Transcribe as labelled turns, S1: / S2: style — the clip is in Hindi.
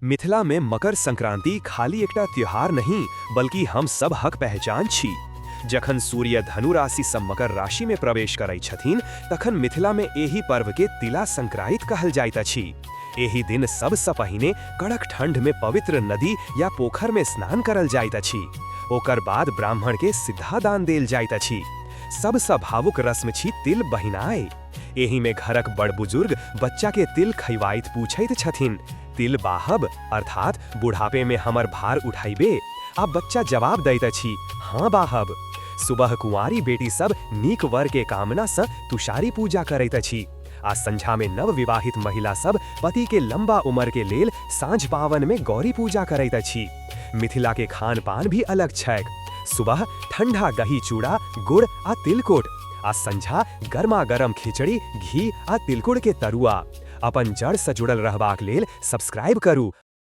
S1: मिथिला में मकर संक्रांति खाली एकटा त्योहार नहीं बल्कि हम सब हक पहचान छी। जखन सूर्य धनु राशि सँ मकर राशि में प्रवेश करै छथिन तखन मिथिला में एही पर्व के तिला संक्रांति कहल जाइत अछि। एही दिन सबसँ पहिने कड़क ठंड में पवित्र नदी या पोखर में स्नान करल जाइत अछि। ओकर बाद ब्राह्मण के सिद्धा दान देल जाइत अछि। सबसँ भावुक रस्म छी तिल बहिनाय। एही में घरक बड़ बुजुर्ग बच्चा के तिल खैवाइत पूछैत छथिन, तिल बाहब अर्थात बुढ़ापे में हमर भार उठाइबे। आ बच्चा जवाब दैत अछि, हाँ बाहब। सुबह कुंवारी बेटी सब नीक वर के कामना सँ तुषारी पूजा करैत अछि। आ संझा में नव विवाहित महिला सब पति के लंबा उम्र के लेल साँझ पावन में गौरी पूजा करैत अछि। मिथिला के खान पान भी अलग छैक। सुबह ठंडा दही चूड़ा गुड़ आ तिलकुट आ संझा गर्मा गर्म खिचड़ी घी आ तिलकुट के तरुआ। अपन जड़ से जुड़ल रहबाक लेल सब्सक्राइब करू